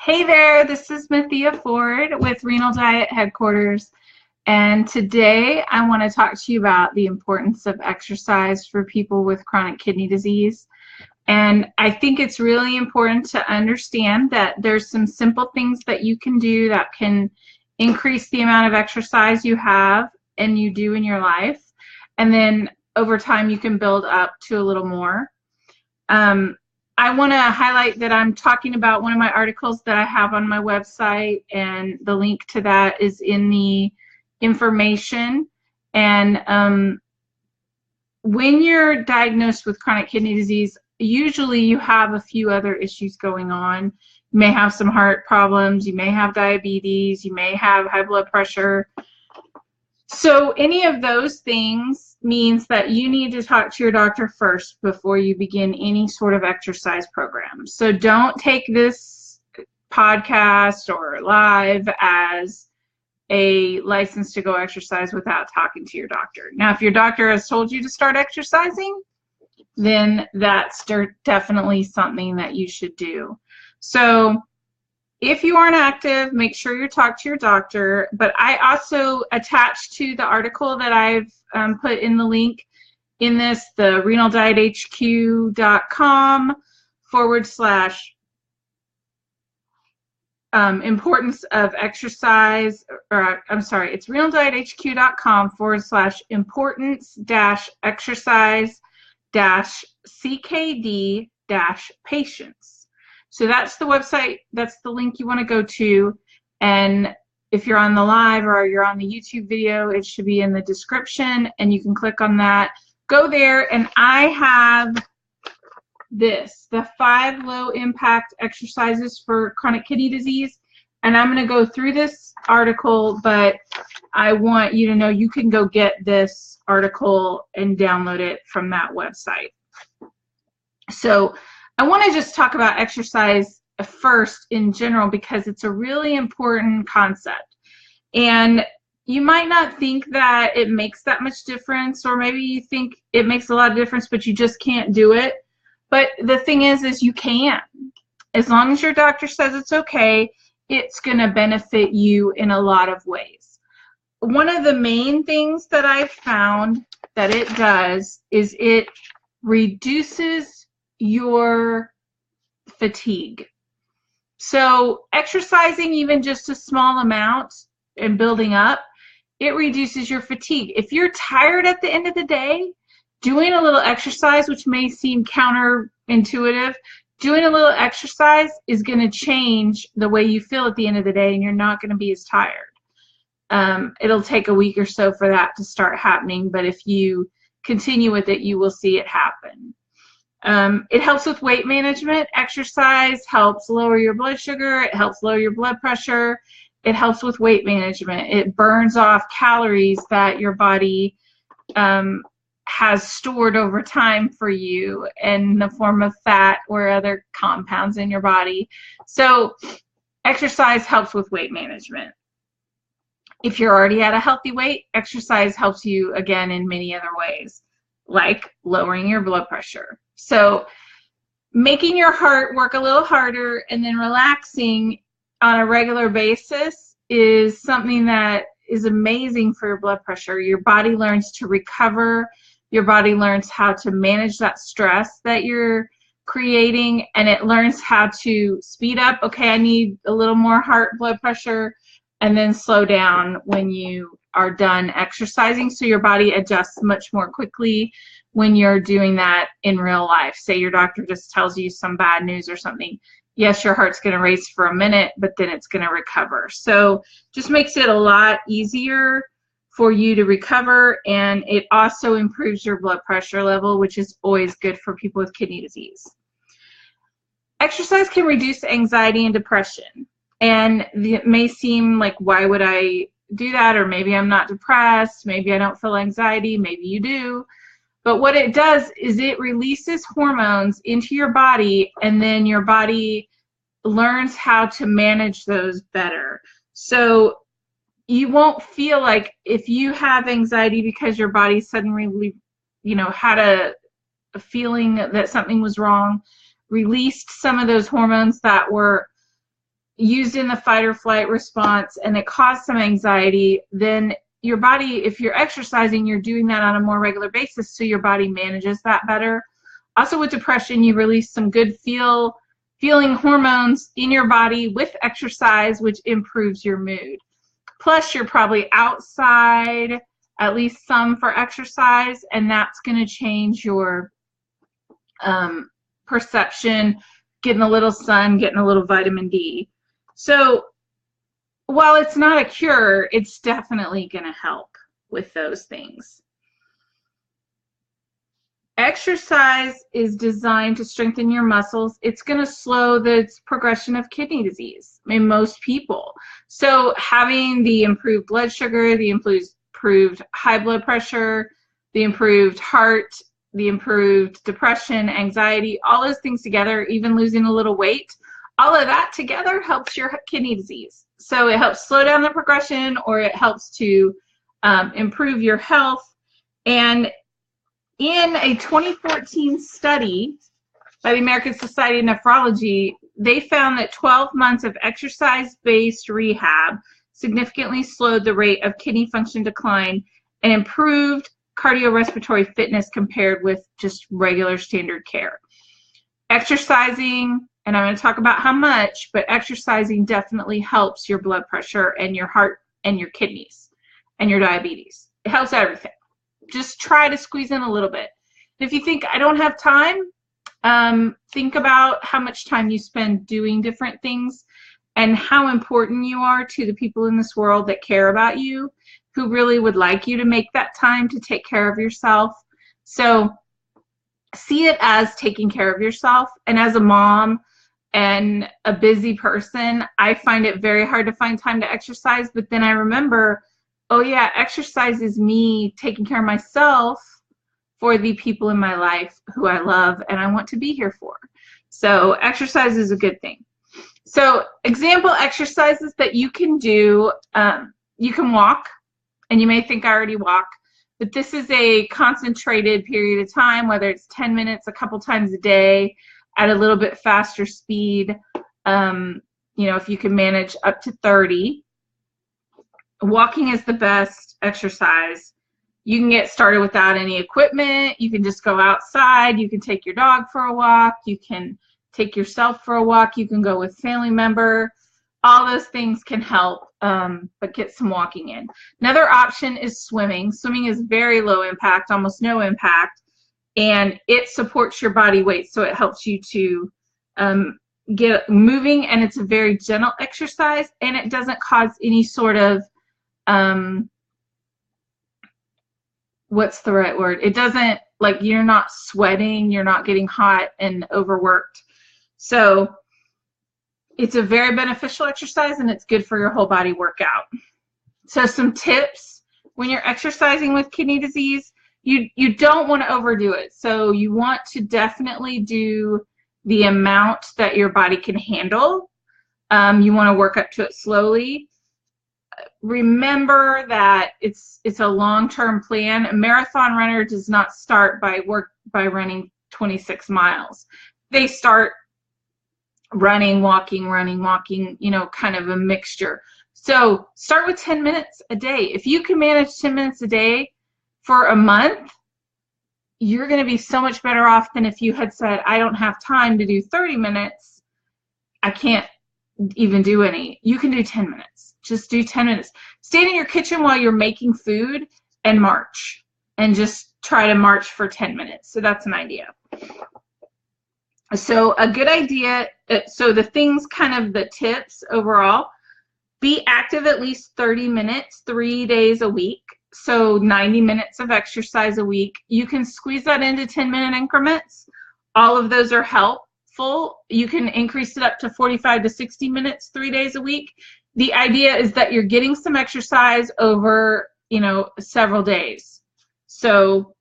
Hey there, this is Mathia Ford with Renal Diet Headquarters, and today I want to talk to you about the importance of exercise for people with chronic kidney disease. And I think it's really important to understand that there's some simple things that you can do that can increase the amount of exercise you have and you do in your life, and then over time you can build up to a little more. I want to highlight that I'm talking about one of my articles that I have on my website, and the link to that is in the information. And when you're diagnosed with chronic kidney disease, usually you have a few other issues going on. You may have some heart problems, you may have diabetes, you may have high blood pressure. So any of those things means that you need to talk to your doctor first before you begin any sort of exercise program. So don't take this podcast or live as a license to go exercise without talking to your doctor. Now, if your doctor has told you to start exercising, then that's definitely something that you should do. So if you aren't active, make sure you talk to your doctor. But I also attached to the article that I've put in the link in this, the renaldiethq.com / importance of exercise, or I'm sorry, it's renaldiethq.com / importance exercise CKD patients. So that's the website, that's the link you want to go to. And if you're on the live or you're on the YouTube video, it should be in the description and you can click on that. Go there, and I have this, the 5 low impact exercises for chronic kidney disease. And I'm going to go through this article, but I want you to know you can go get this article and download it from that website. So I want to just talk about exercise first in general because it's a really important concept. And you might not think that it makes that much difference, or maybe you think it makes a lot of difference, but you just can't do it. But the thing is you can. As long as your doctor says it's okay, it's going to benefit you in a lot of ways. One of the main things that I've found that it does is it reduces your fatigue. So exercising even just a small amount and building up, it reduces your fatigue. If you're tired at the end of the day, doing a little exercise, which may seem counterintuitive, doing a little exercise is going to change the way you feel at the end of the day, and you're not going to be as tired. It'll take a week or so for that to start happening, but if you continue with it, you will see it happen. It helps with weight management. Exercise helps lower your blood sugar. It helps lower your blood pressure. It helps with weight management. It burns off calories that your body has stored over time for you in the form of fat or other compounds in your body. So exercise helps with weight management. If you're already at a healthy weight, exercise helps you again in many other ways, like lowering your blood pressure. So making your heart work a little harder and then relaxing on a regular basis is something that is amazing for your blood pressure. Your body learns to recover. Your body learns how to manage that stress that you're creating, and it learns how to speed up. Okay, I need a little more heart blood pressure, and then slow down when you are done exercising. So your body adjusts much more quickly when you're doing that in real life. Say your doctor just tells you some bad news or something. Yes, your heart's going to race for a minute, but then it's going to recover. So just makes it a lot easier for you to recover, and it also improves your blood pressure level, which is always good for people with kidney disease. Exercise can reduce anxiety and depression. And it may seem like, why would I do that? Or maybe I'm not depressed. Maybe I don't feel anxiety. Maybe you do. But what it does is it releases hormones into your body, and then your body learns how to manage those better. So you won't feel like, if you have anxiety because your body suddenly, had a feeling that something was wrong, released some of those hormones that were used in the fight or flight response and it caused some anxiety, then your body, if you're exercising, you're doing that on a more regular basis, so your body manages that better. Also with depression, you release some good feeling hormones in your body with exercise, which improves your mood. Plus, you're probably outside, at least some for exercise, and that's going to change your perception, getting a little sun, getting a little vitamin D. So while it's not a cure, it's definitely going to help with those things. Exercise is designed to strengthen your muscles. It's going to slow the progression of kidney disease in most people. So having the improved blood sugar, the improved high blood pressure, the improved heart, the improved depression, anxiety, all those things together, even losing a little weight, all of that together helps your kidney disease. So it helps slow down the progression, or it helps to improve your health. And in a 2014 study by the American Society of Nephrology, they found that 12 months of exercise-based rehab significantly slowed the rate of kidney function decline and improved cardiorespiratory fitness compared with just regular standard care. Exercising, and I'm going to talk about how much, but exercising definitely helps your blood pressure and your heart and your kidneys and your diabetes. It helps everything. Just try to squeeze in a little bit. If you think, I don't have time, think about how much time you spend doing different things and how important you are to the people in this world that care about you, who really would like you to make that time to take care of yourself. So see it as taking care of yourself. And as a mom and a busy person, I find it very hard to find time to exercise, but then I remember, oh yeah, exercise is me taking care of myself for the people in my life who I love and I want to be here for. So exercise is a good thing. So example exercises that you can do, you can walk, and you may think I already walk, but this is a concentrated period of time, whether it's 10 minutes a couple times a day at a little bit faster speed. You know, if you can manage up to 30. Walking is the best exercise. You can get started without any equipment. You can just go outside. You can take your dog for a walk. You can take yourself for a walk. You can go with a family member. All those things can help, but get some walking in. Another option is swimming. Swimming is very low impact, almost no impact, and it supports your body weight, so it helps you to get moving, and it's a very gentle exercise, and it doesn't cause any sort of what's the right word? It doesn't, like, you're not sweating, you're not getting hot and overworked. So it's a very beneficial exercise, and it's good for your whole body workout. So some tips when you're exercising with kidney disease, you don't want to overdo it. So you want to definitely do the amount that your body can handle. You want to work up to it slowly. Remember that it's a long-term plan. A marathon runner does not start by running 26 miles. They start running, walking, you know, kind of a mixture. So start with 10 minutes a day. If you can manage 10 minutes a day for a month, you're going to be so much better off than if you had said, I don't have time to do 30 minutes. I can't even do any. You can do 10 minutes. Just do 10 minutes. Stand in your kitchen while you're making food and march, and just try to march for 10 minutes. So that's an idea. So a good idea, so the things, kind of the tips overall, be active at least 30 minutes, 3 days a week. So 90 minutes of exercise a week. You can squeeze that into 10-minute increments. All of those are helpful. You can increase it up to 45 to 60 minutes, 3 days a week. The idea is that you're getting some exercise over, you know, several days. So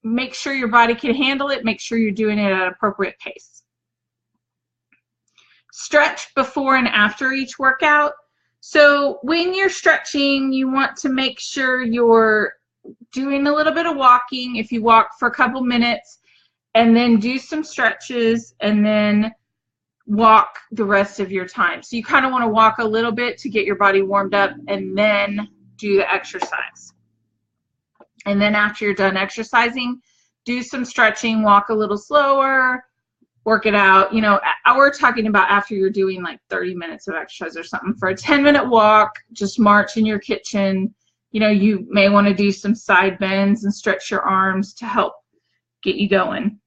make sure your body can handle it. Make sure you're doing it at an appropriate pace. Stretch before and after each workout. So when you're stretching, you want to make sure you're doing a little bit of walking. If you walk for a couple minutes, and then do some stretches, and then walk the rest of your time. So you kind of want to walk a little bit to get your body warmed up and then do the exercise. And then after you're done exercising, do some stretching, walk a little slower, work it out. You know, we're talking about after you're doing like 30 minutes of exercise or something. For a 10-minute walk, just march in your kitchen. You know, you may want to do some side bends and stretch your arms to help get you going.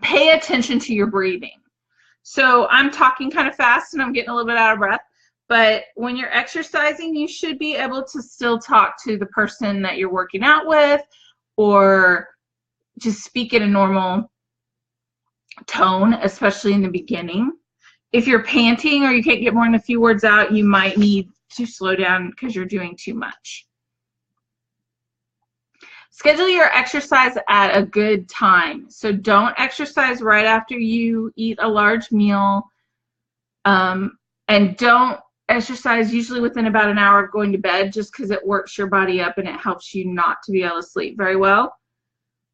Pay attention to your breathing. So I'm talking kind of fast and I'm getting a little bit out of breath, but when you're exercising, you should be able to still talk to the person that you're working out with, or just speak in a normal tone, especially in the beginning. If you're panting or you can't get more than a few words out, you might need to slow down because you're doing too much. Schedule your exercise at a good time. So don't exercise right after you eat a large meal, and don't exercise usually within about an hour of going to bed, just because it works your body up and it helps you not to be able to sleep very well.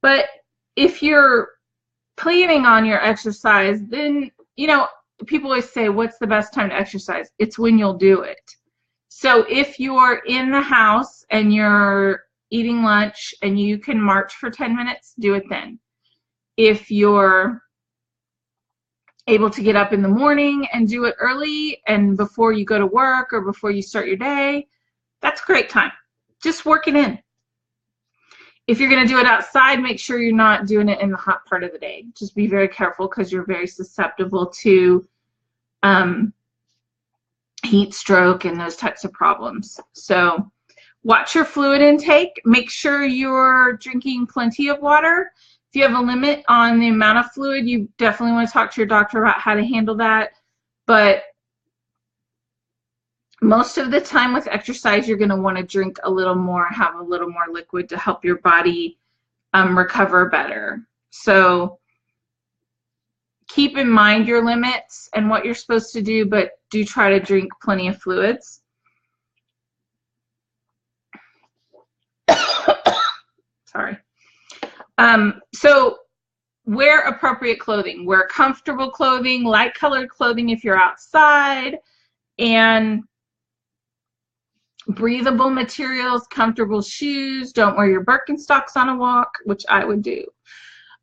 But if you're planning on your exercise, then, you know, people always say, what's the best time to exercise? It's when you'll do it. So if you're in the house and you're eating lunch and you can march for 10 minutes, do it then. If you're able to get up in the morning and do it early and before you go to work or before you start your day, that's a great time. Just work it in. If you're going to do it outside, make sure you're not doing it in the hot part of the day. Just be very careful because you're very susceptible to heat stroke and those types of problems. So watch your fluid intake. Make sure you're drinking plenty of water. If you have a limit on the amount of fluid, you definitely want to talk to your doctor about how to handle that. But most of the time with exercise, you're going to want to drink a little more, have a little more liquid to help your body recover better. So keep in mind your limits and what you're supposed to do, but do try to drink plenty of fluids. Sorry. So wear appropriate clothing. Wear comfortable clothing, light colored clothing if you're outside, and breathable materials, comfortable shoes. Don't wear your Birkenstocks on a walk, which I would do.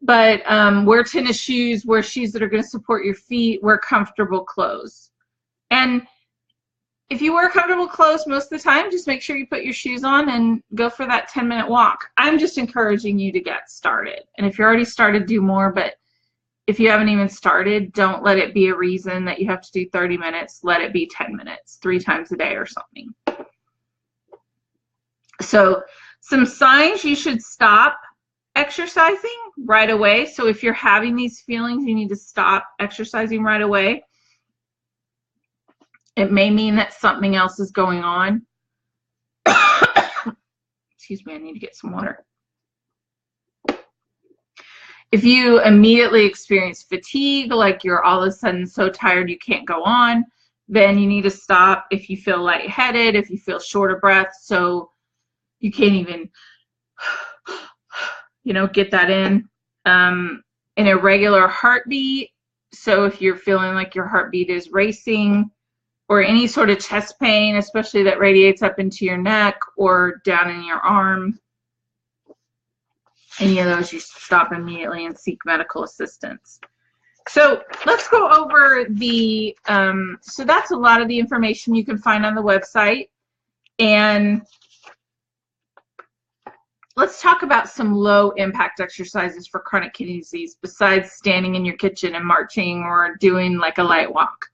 But wear tennis shoes, wear shoes that are going to support your feet, wear comfortable clothes. And if you wear comfortable clothes most of the time, just make sure you put your shoes on and go for that 10-minute walk. I'm just encouraging you to get started. And if you're already started, do more. But if you haven't even started, don't let it be a reason that you have to do 30 minutes. Let it be 10 minutes, 3 times a day or something. So some signs you should stop exercising right away. So if you're having these feelings, you need to stop exercising right away. It may mean that something else is going on. Excuse me, I need to get some water. If you immediately experience fatigue, like you're all of a sudden so tired you can't go on, then you need to stop. If you feel lightheaded, if you feel short of breath, so you can't even, you know, get that in. An irregular heartbeat, so if you're feeling like your heartbeat is racing, or any sort of chest pain, especially that radiates up into your neck or down in your arm, any of those, you stop immediately and seek medical assistance. So let's go over the, so that's a lot of the information you can find on the website. And let's talk about some low impact exercises for chronic kidney disease besides standing in your kitchen and marching or doing like a light walk.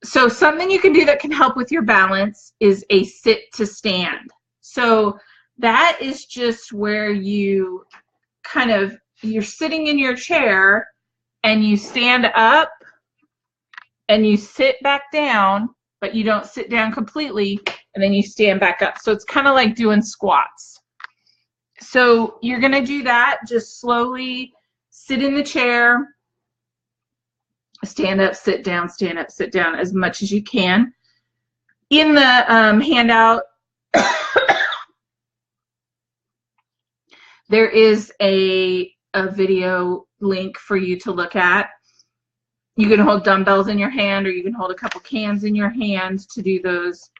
So something you can do that can help with your balance is a sit to stand. So that is just where you kind of, you're sitting in your chair and you stand up and you sit back down, but you don't sit down completely, and then you stand back up. So it's kind of like doing squats. So you're going to do that. Just slowly sit in the chair, stand up, sit down, stand up, sit down as much as you can. In the handout, there is a video link for you to look at. You can hold dumbbells in your hand, or you can hold a couple cans in your hand to do those.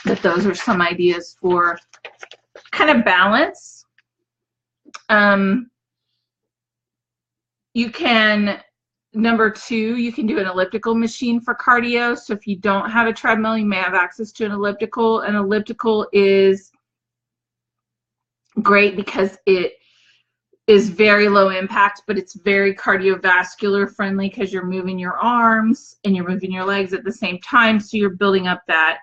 But those are some ideas for kind of balance. You can, number 2, you can do an elliptical machine for cardio. So if you don't have a treadmill, you may have access to an elliptical. An elliptical is great because it is very low impact, but it's very cardiovascular friendly because you're moving your arms and you're moving your legs at the same time. So you're building up that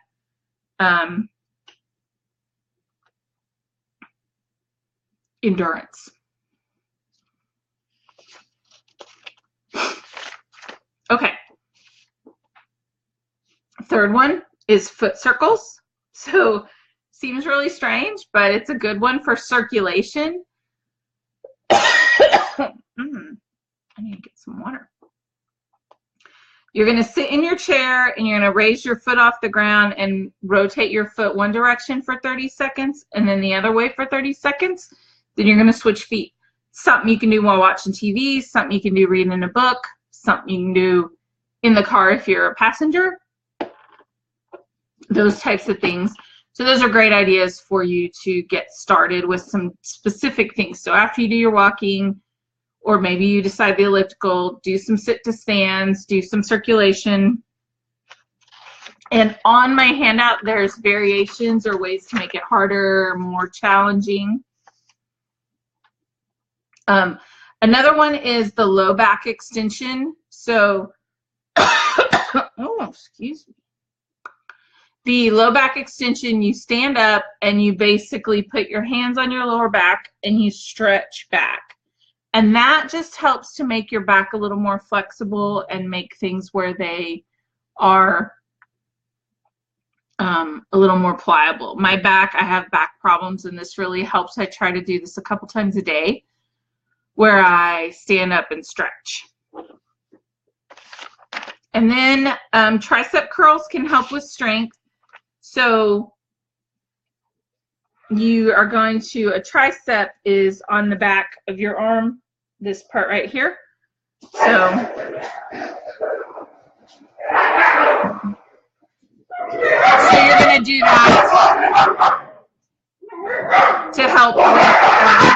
endurance. Okay. Third one is foot circles. So seems really strange, but it's a good one for circulation. I need to get some water. You're going to sit in your chair and you're going to raise your foot off the ground and rotate your foot one direction for 30 seconds and then the other way for 30 seconds. Then you're going to switch feet. Something you can do while watching TV, something you can do reading a book, something you can do in the car if you're a passenger. Those types of things. So those are great ideas for you to get started with some specific things. So after you do your walking, or maybe you decide the elliptical, do some sit to stands, do some circulation. And on my handout, there's variations or ways to make it harder, more challenging. Another one is the low back extension. So, oh, excuse me. The low back extension, you stand up and you basically put your hands on your lower back and you stretch back. And that just helps to make your back a little more flexible and make things where they are a little more pliable. My back, I have back problems, and this really helps. I try to do this a couple times a day where I stand up and stretch. And then tricep curls can help with strength. So you are going to, a tricep is on the back of your arm, this part right here. So you're going to do that to help with